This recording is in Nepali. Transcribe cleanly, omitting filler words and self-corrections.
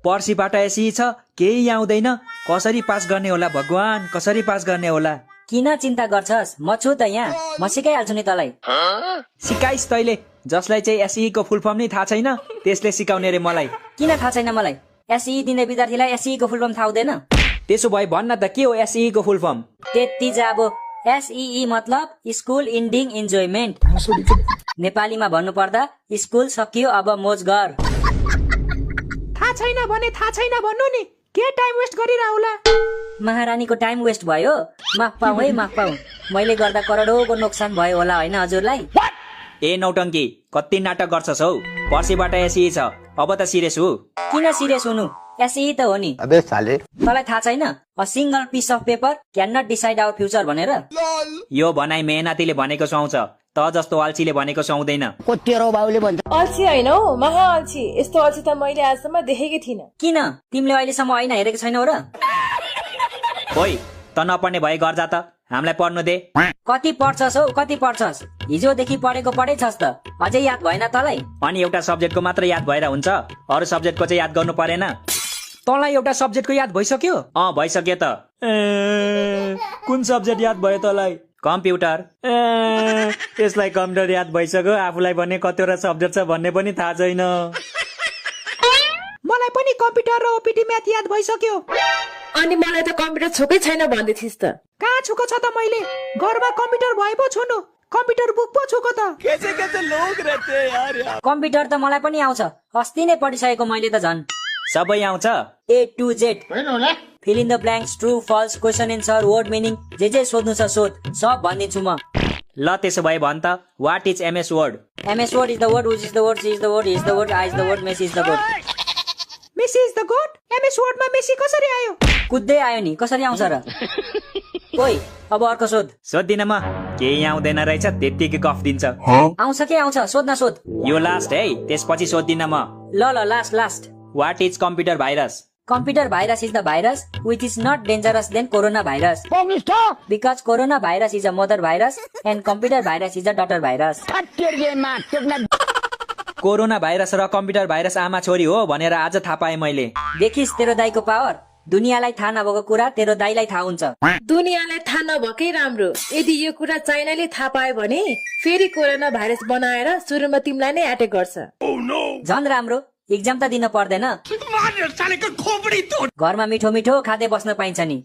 पर्सिबाट एसी छ, केही आउँदैन। कसरी पास गर्ने होला भगवान, कसरी पास गर्ने होला? किन चिन्ता गर्छस्, म छु त यहाँ, म सिकाइहाल्छु नि तँलाई। सिकाइस् तैले, जसलाई चाहिँ एसई को फुल फर्म नै थाहा छैन त्यसले सिकाउने रे मलाई। किन थाहा छैन मलाई? एसई दिने विद्यार्थीलाई एसई को फुल फर्म थाहा हुँदैन? त्यसो भए भन्न त के हो एसई को फुल फर्म? त्यति जाबो। एसई मतलब स्कुल इन्डिङ इन्जोयमेन्ट। नेपालीमा भन्नु पर्दा स्कुल सकियो अब मोज गर। थाहा छैन भने थाहा छैन भन्नु नि, के टाइम वेस्ट गरिरहला? महारानीको टाइम वेस्ट भयो। माफ पाऊ है, माफ पाऊ। मैले गर्दा करोडौँको नोक्सान भयो होला होइन हजुरलाई? ए नौटङ्की, कति नाटक गर्छस् हौ? पर्सिबाट एसई छ, अब त सिरियस हो। किन सिरियस हुनु? एसई त हो नि। अबे साले, तँलाई थाहा छैन a single piece of paper can not decide our future भनेर? यो भनाइ मेहनतीले भनेको सुहाउँछ, त जस्तो अल्छीले भनेको सुहाउँदैन। अल्छी होइन हौ, महा अल्छी। यस्तो अल्छी त मैले आजसम्म देखेकै थिइनँ। किन तिमीले अहिलेसम्म ऐना हेरेको छैनौ र? ओइ, त नपढ्ने भए घर जा त, हामीलाई पढ्नु दे। कति पढ्छस् हौ, कति पढ्छस्? हिजोदेखि पढेको पढेछस् त, अझै याद भएन तँलाई? अनि एउटा सब्जेक्टको मात्र याद भएर हुन्छ, अरू सब्जेक्टको चाहिँ याद गर्नु परेन? तँलाई एउटा सब्जेक्टको याद भइसक्यो? भइसक्यो त। कुन सब्जेक्ट याद भयो तँलाई? कम्प्युटर। त्यसलाई कम्प्युटर याद भइसक्यो, आफूलाई भने कतिवटा सब्जेक्ट छ भन्ने पनि थाहा छैन। मलाई पनि कम्प्युटर र ओपिडी म्याथ याद भइसक्यो। अनि मलाई त कम्प्युटर छोकै छैन भन्दै थिइस् त। कहाँ छुको छ त मैले? घरमा कम्प्युटर भए पो छुनु, कम्प्युटर बुक पो छुको त। कम्प्युटर त मलाई पनि आउँछ, अस्ति नै पढिसकेको मैले त झन्। सबै आउँछ? A to Z। Fill in the blanks, true false, question answer, word meaning, जे सोध्नु छ सोध, सब भनिदिन्छु म। ल त्यसो भए भन् त, what is MS word? MS word is the word, which is the word, C is the word, is the word, I is the word, Messi is the word. Messi is the god? MS वर्डमा मेसी कसरी आयो? कुद्दै आयो नि, कसरी आउँछ र? ओइ, अब अर्को सोध। सोध्दिन म, केही आउँदैन रहेछ, त्यत्तिकै गफ दिन्छ। आउँछ के आउँछ, सोध्न सोध। यो लास्ट है, त्यसपछि सोध्दिन म। ल last. What is computer virus? Computer virus is the virus which is not dangerous than coronavirus. Because coronavirus is a mother virus and computer virus is a daughter virus. Corona virus र कम्प्युटर भाइरस आमा छोरी हो भनेर आज थाहा पाएँ मैले। देखिस् तेरो दाइको पावर? दुनियाँलाई थाहा नभएको कुरा तेरो दाइलाई थाहा हुन्छ। दुनियाँलाई थाहा नभएकै राम्रो। यदि यो कुरा चाइनाले थाहा पायो भने फेरि कोरोना भाइरस बनाएर सुरुमा तिमीलाई नै एटेक गर्छ। झन् राम्रो, एक्जाम त दिन पर्दैन। घरमा मिठो मिठो खाँदै बस्न पाइन्छ नि।